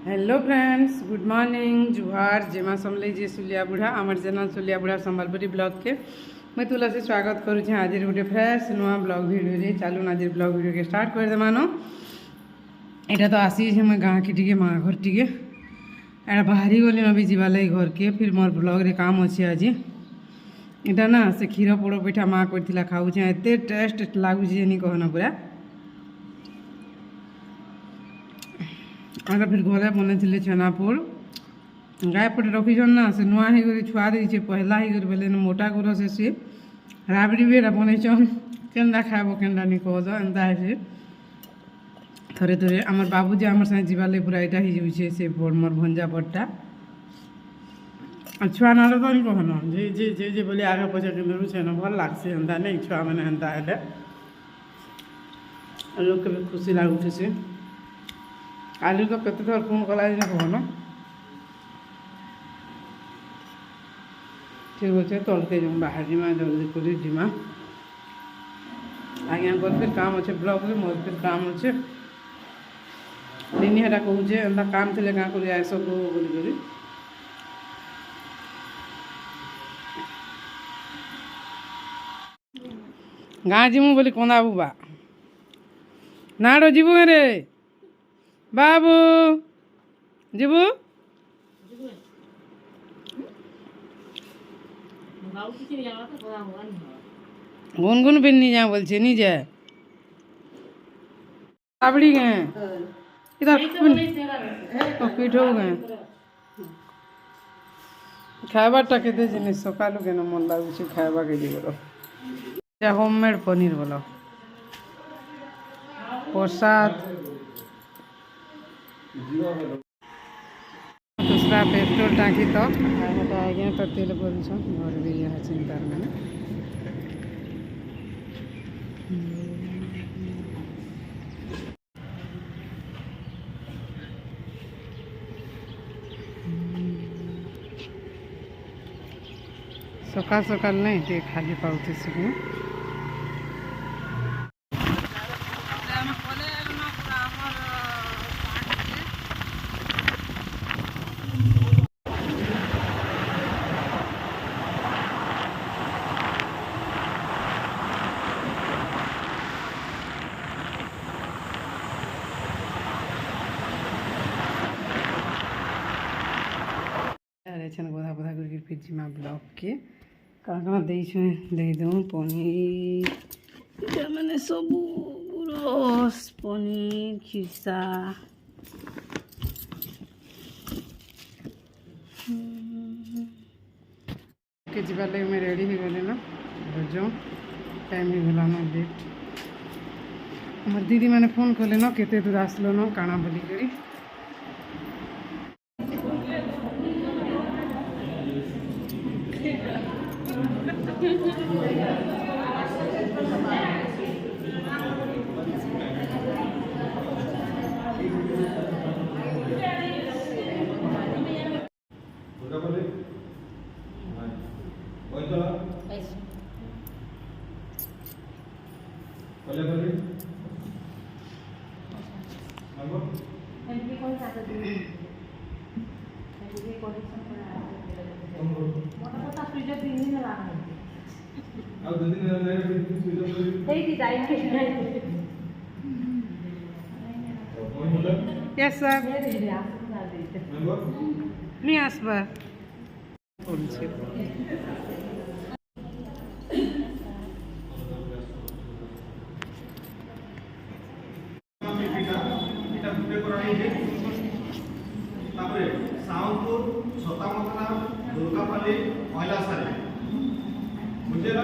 Hello friends, good morning, जुहार जेमा समले जे सुलिया बुढ़ा आमर चैनल सुलिया बुढ़ा संबलपुरी ब्लॉग के मैं तुलसी स्वागत करुचे। आज गोटे फ्रेश नुआ ब्लॉग वीडियो चलून आज ब्लॉग वीडियो के स्टार्ट कर देमान। यहाँ तो आसी मैं गाँ की टी माँ घर टी एटा बाहरी गली अभी जीवा लगी घर के फिर मोर ब्लॉग रे काम अच्छे। आज यहाँ ना से क्षीर पोड़ पिठा माँ कर खाऊे एत टेस्ट लगुच कहना पूरा। आगे फिर घरे बन छेनापोड़ गाय पटे रखीछन ना से नुआ हो छुआ देचे पहला हो बोले मोटा कर से सी राबड़ी भी बनईछन केन्दा खाब केन्दा नहीं कह दो एंता है थोड़े थोड़े आम बाबूजी आम साथ जीवार पूरा यहाँ हो जाऊे से मोर भंजा पट्टा छुआ ना तो नहीं कहना जे जे जे जे बोले आगे पचे के छेन भल लगसे एंता नहीं छुआ मैंने एंता है लोग के भी खुशी लगुचे से आलू को कते थर फोन कला कहना ठीक अच्छे तलते जाऊँ बाहर जीमा जल्दी कर जीमा आज्ञा कर फिर काम अच्छे ब्लॉग में मोर फिर काम अच्छे निनी हेटा कहूचे एंता काम थे क्या कर आस बोली गाँ जीमु बोली कंदा बुबा नाड़ो जीबू रे बाबू जीबू गुनगुन भी नहीं जा बोल नहीं जाए राबड़ी गए इधर पीठो गए खाबाटा के जिन सका के मन लगुच खाबा के बोलो होममेड पनीर बोलो प्रसाद दूसरा पेट्रोल टाँकी तो आज्ञा तो तेल बोल घर भी यह चिंता मैंने सकाल सकाल नहीं खाली पाते सब गधा बधा करके फिर जिमा ब्लॉग के कहाँ दे दूँ पनीर मैंने सब रस पनीर खिसा के जीवार लगे मैं रेडी हो गले ना जो टाइम हो गला ना लेट हमार दीदी मैंने फोन कले ना केते दूर आसलो ना काना बोली करी Yes, sir. नहीं आसबा साउंडपुर सतामतना दुर्गापाली महिलासाली बुझे ना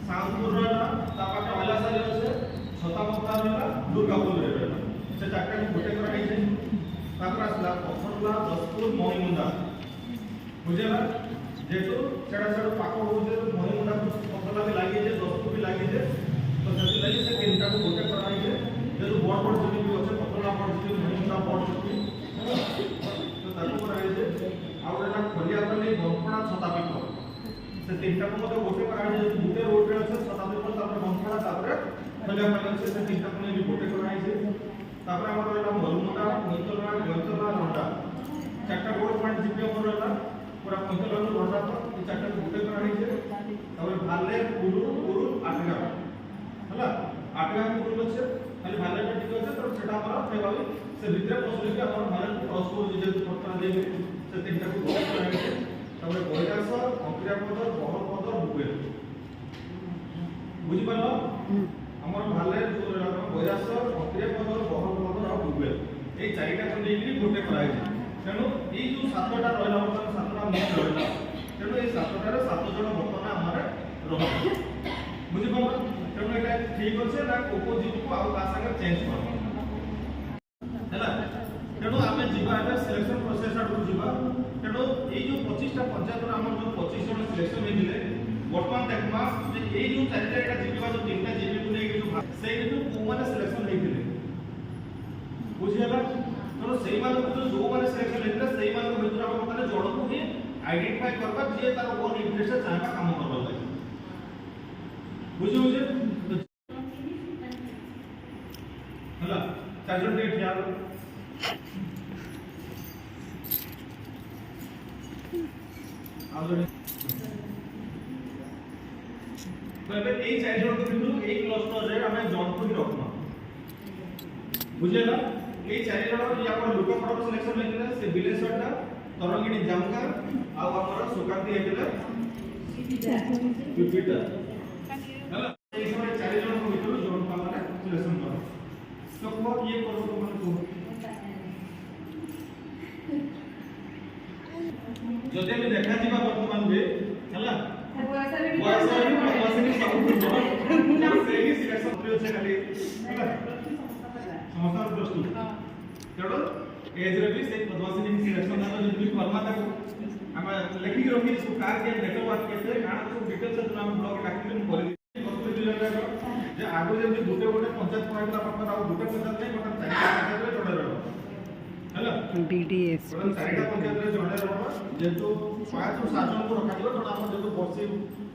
साउंडपुर महिलासाली अच्छे सतामतना दुर्गापुर से चार्टा गोटे कराई आसला पखरला दसपुर मणिमुंडा बुझे ना जेहेतु से पाक हो मणिमुंडा पखरला भी लगे दसपुर भी लगे तो से तीन को गोटे कराई जेहतु बड़ बड़ जमी भी अच्छे पखरला बड़ जमी मणिमुंडा बड़ जमी खलियापल्ली बंफड़ा छतापीठ से तीन को गोटे कराई गोटे रोड में अच्छे छतापीठ बंफड़ा खलियापल्ली अच्छे से तीन को गोटे कराई मरुमुंडा नितला गंतला नंदा हमर भारत क्रॉस को जे पत्रा दे से तीनटा को बहुत कराइले तबे কৈলাস অক্রিয়া পদর বহল পদর বুকে বুঝি পারলো हमर ভালের কৈলাস অক্রিয়া পদর বহল পদর আর বুকে এই চারিটা কে নেইলি গোটে कराइले তেনু এই যে সাতটা রইলা বর্তমান সাতটা মত রইলা তেনু এই সাতটারে সাত জন বর্তমান আমারে রহ বুঝি পারলো তেনু এটা ঠিক আছে না অপোজিট को আর তা संगे चेंज করব हैला तेणु आम जीवा सिलेक्शन प्रोसेस आड़ जीवा तेणु ये जो 25टा पंचायत आम जो 25 जन सिलेक्शन होते बर्तमान देखा ये जो चारिटा जीवा जो 3टा जीबी को लेके जो से को माने सिलेक्शन होते बुझियला तेणु से जो माने सिलेक्शन होते से भर आम माने जन को ही आइडेंटिफाई करबा जे तार ओन इंटरेस्ट चाहबा काम करबा लागे बुझि बुझे हला चार जन ठिया तबे এই চারজন কিন্তু এই ক্লাস্টারে আমি জয়েন করি রাখমা বুঝেলা এই চারজন ইয়া পর লোক পড়া সিলেকশন হইছিল সে বিলেশ্বরটা তরঙ্গিনী জামকার আর আমার সুকান্তি হইছিল পিপিটা হলা এই সময় চারজন ভিতর জয়েন পাওয়াটা সিলেকশন করা তো কো ইয়ে করব তোমার কো যদি আমি দেখা দিবা বর্তমান বে হলা বয়সে सब से ही सिलेक्शन होय छै खाली हला समस्त प्रस्तुत केडो एज रे भी से पद्मासिनी सिलेक्शन ना जदी फॉर्मा तक हम लिखि रखि इसको कार के नेटवर्क के काना तो डिटेल्स से हम ब्लॉग डाक्यूमेंट कर वस्तु जिल्ला जे आगो जे गुटे गुटे पंचायत पॉइंट ला पर आ गुटे पंचायत नहीं मतलब चारिटा पंचायत रे जोड़े रहबो हला बीडीएस चारिटा पंचायत रे जोड़े रहबो जे तो 5 से 7 जन को रखा दिबो तो हम जे तो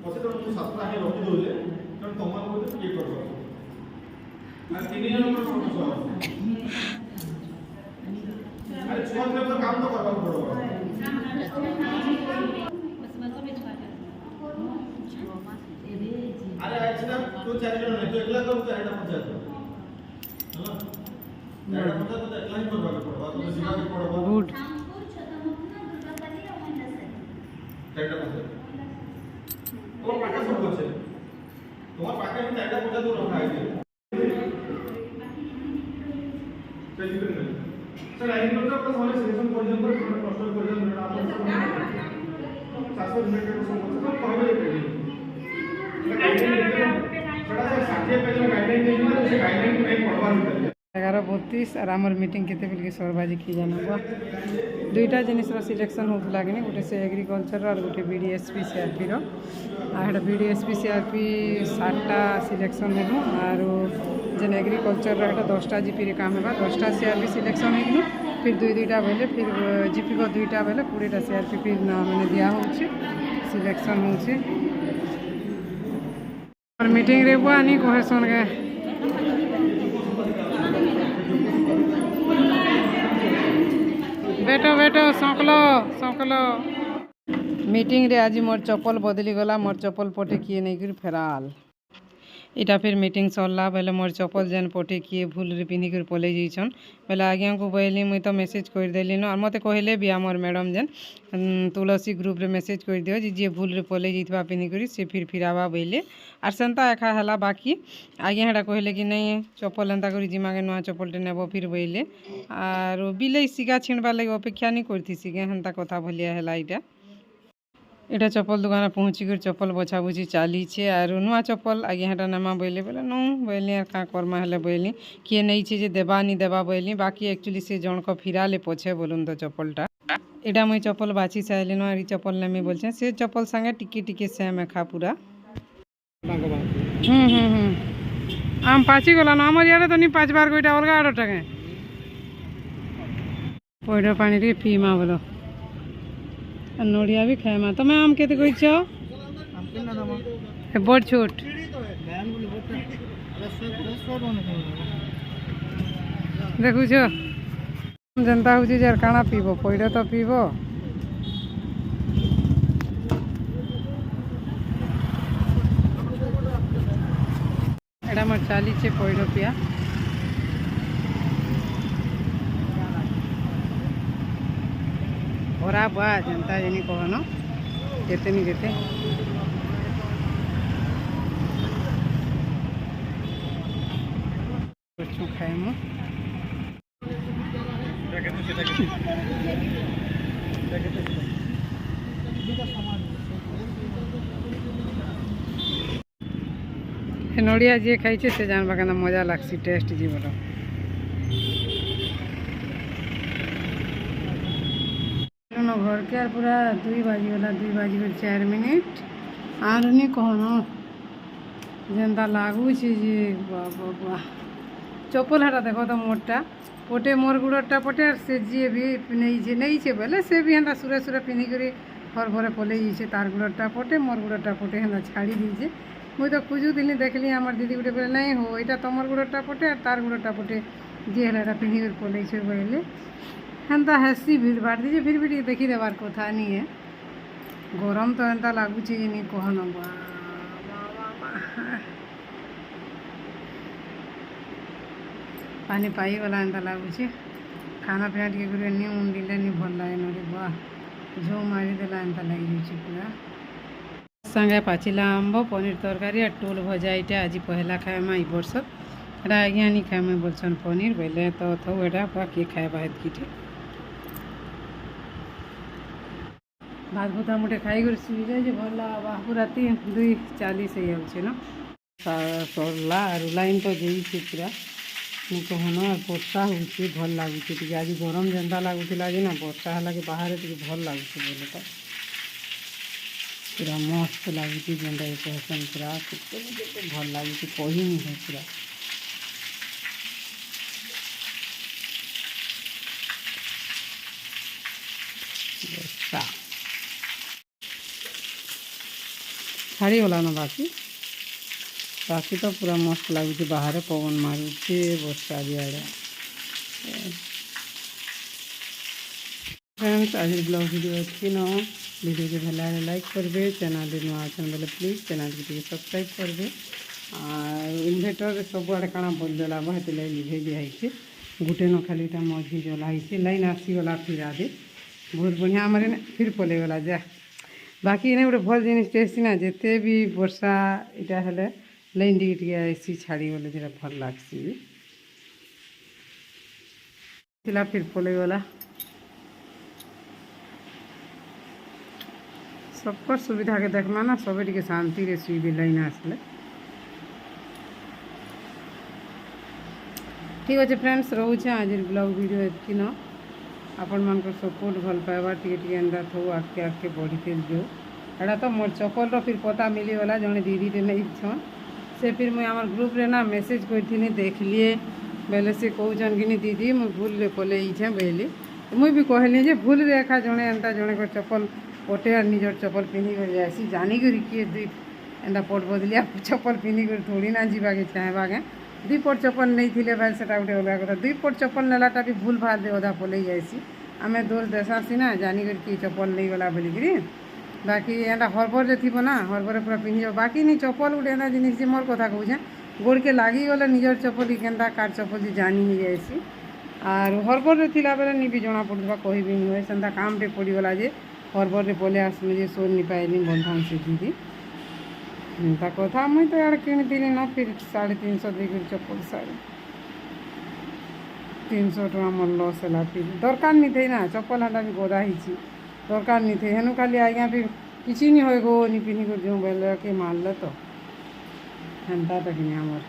बसे तो सातटा ही रखी दोले कारण तमाम को ये करबो आ तीन जन को समझो अरे छुआ में तो काम तो करबा पड़ो अरे अच्छा तो चार जन नहीं तो एकला करू चारटा पंचायत हां चारटा पंचायत तो एकला ही करबा पड़ो तो सीधा के पड़ो गुड चारटा पंचायत তোমার পাকা সব আছে তোমার পাকা আমি চারটা পয়সা দূর রাখা আছে স্যার এগ্রিকালচার প্লাস মানে সিলেকশন পর্যন্ত আমরা কষ্ট পর্যন্ত আমরা চাষের রিলেটেড সমস্ত করবে সেটা স্যার 60 পেজ গাইডলাইন দেইনা সে গাইডলাইন নাই পড়বার ভিতরে 11:32 और आमर मीटिंग केते बिल के सरबाजी की जानबा दुईटा जिनिसर सिलेक्शन होतला कि गोटे से एग्रीकल्चर और गोटे बीडीएसपी सीआरपी रो आ बीडीएसपी सीआरपी 7टा सिलेक्शन हेनु और जेन एग्रीकल्चर रो 10टा जीपी रे काम हेबा 10टा सीआरपी सिलेक्शन हेनु फिर दुईटा बेले फिर जीपी को दुईटा बेले 20टा सीआरपी फिर ना माने दिया होछि सिलेक्शन होछि और मीटिंग रे बुआनी कोहेसन के बेटो बेटो सकलो सकलो मीटिंग रे आज मोर चप्पल बदली गला मोर चप्पल पटे किए नहीं कर फेराल इटा फिर मीटिंग सरला बेले मोर चप्पल जेन पटे किए भूल रे पिन्ही कर पले जइछन बेले आज्ञा को कहली मुई तो मेसेज कर देली न और मते कहले भी हमर मैडम जेन तुलसी ग्रुप रे मेसेज कर दियो जे भूल रे पले जइतबा पिन्ही करी से फिर फिरावा बेले आर सेंता एखा हला बाकी आज्ञा हेडा कहले कि नहीं चप्पल एंता करी जिमा के नुआ चप्पल टे नेबो फिर बेले आर बिले सिगा छिणबा लागि अपेक्षा नहीं करथि सिगे हंता कथा भलिया हला इटा एटा चप्पल दुकान पहुँची कर चप्पल बछा बुझी चाली छे और नुआ चप्पल आगे हेटा नमा बोले बोले नो बोली यार का करमा हेले बोली किए नहीं छे जे देबा नहीं देबा बोली बाकी एक्चुअली से जन को फिराले पछे बोलुन तो चप्पलटा एटा मुई चप्पल बाची चाइले न और चप्पल नेमी बोलछे से चप्पल संगे टिके टिके सेम खा पूरा आम पाची गला न हमर यारे तो नहीं 5 बार कोइटा अलगा आडो टाके पइडो पानी रे पीमा बोलो नोड़िया भी खाए तुम आम के बड़ छोट देखु जनता हूँ जार काना पीब पइड तो पीब एटा मोर चली पइड पिया ଖରାପ ବା ଯେନ୍ତା ଯେନି କହନ କେତେ ନି କେତେ ଖାଇମୁ नड़िया जी खाई से जानवा के मजा लगसी टेस्ट जीवन घर के आर पूरा 2 बाजीगला 2:04 आर नहीं कहन जेनता लगुच बाबा चप्पल हाटा देख तो मोटा पटे मोर गुड़टा पटे से जी भी नहीं छे बोले से भी हेन्ता सुरे सुरे पिंधिक हर भरे पलि जाइए तार गुड़टा पटे मोर गुड़टा पटे हेन्ता छाड़ी दीजे मुई तो खोजुली देखली आम दीदी गोटे बोले नहीं हो यहाँ तुम गुड़टा पटे और तार गुड़टा पटे जी है पिंधिक पलि बोले हेन्ता हेसी भीड़ भाड़ दीजिए फिर भी देखी देवार कथा नहीं है गरम तो एंता लगुच कहन पानी पाईगला एंता लगुच खाना पीना टे नहीं उंडिले नहीं भल लगे नड़ी बुआ झो मारिदेला एंता लगी जाइए पूरा संगे पाचिला आंब पनीर तरकारी और टोल भजा यहाँ आज पहला खाएमा ई वर्ष एटा आज्ञा नहीं खाएमा बोलसन पनीर बोले तो थो एटा पूरा किए खाएबा हेत किटे भात भूता मुठे खाई सुई जाए भल बाहू राति 2:40 हो सरला और लाइन तो जाइए पूरा कहन वर्षा हो भल लगुच आज गरम जेनता लगुला ना वर्षा है बाहर भल लगुच बोले तो पूरा मस्त लगुच जेनता कहसन पूरा भल लगुच कही नहीं है पूरा वर्षा छाड़ी गला ना बाकी तो पूरा मस्त लगुच बाहर पवन मारुचे वर्षा बिआड़े फ्रेंड्स आज ब्लॉग वीडियो अच्छी न वीडियो के भला लाइक करेंगे चैनल नुआ अच्छन बोले प्लीज चैनल के सब्सक्राइब करेंगे और इन्वर्टर सब आड़े काଣା बदला हेतु लिभे दिखाई गोटे न खाली मझी जलाई लाइन आसीगला फिर आदि बहुत बढ़िया आम फिर पलैगला जा बाकी इन्हें गोटे भल जिन टेस्ट ना जिते भी वर्षा इटा हेले लाइन टी आसी छाड़ी गले जो भल लगसी फिर पलैगला सबकर सुविधा के देखना ना सब टे शांति रे सुई लाइन आसले ठीक अच्छे फ्रेंड्स रोचे आज ब्लॉग वीडियो एतकी न आपण मान सपोर्ट भल पाइबा टे एंता थो आगे आगे बढ़ीते जो एटा तो मोर चप्पल फिर पता मिलीगला जड़े दीदी नहीं छन से फिर मुझे आम ग्रुप रे ना मेसेज करी देख लिए बोले से कहन कि दीदी मुझे भूल पलि बोली मुई भी कहली जे भूल एका जड़े एंता जड़े चप्पल पटे निजर चप्पल पिंधिक जासी जानिक किए 2 एंता पट बदलिया चप्पल पिंधिक थोड़ी ना जावाके चाहवा के 2 पट चप्पल नहीं थे भाई से गोटे अलग कथा 2 पट चप्पल नेलाटा भी भूल भाल दे अधा पलि जासी आम दोष देसा सीना जानिक कि चप्पल नहीं गला बोलिकी बाकी एंता हरबर थी ना हरबर पूरा पिंधि बाकी नहीं चप्पल गोटे एंता जिनिस मोर कथा कहूँ गोड़ के लगी गले निजर चप्पल केन्ता कार चप्पल जानी ही जाएसी आर हरबर थिला बेले नहीं भी जना पड़ुवा कह भी नहीं हुए सेंता काम टे पड़गला जे हरबर पलि आसलु जे सोर नहीं पाइली बंधन से दीदी एंता कथा मुई तो यार किनी ना फिर 350 देकर चप्पल 350 टका मोर लस है फिर दरकार नहीं थे ना चप्पल हाँ भी गदा ही दरकार नहीं थे हेनु खाली आज्ञा फिर किसी नहीं हो गो नहीं पिंधि कर जो बोले के मारल तो हेन्ता तो कि आमर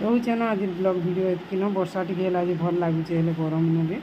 रोचे ना आज ब्लॉग वीडियो एतकी न वर्षा टे आज भल लगुचे गरम दिने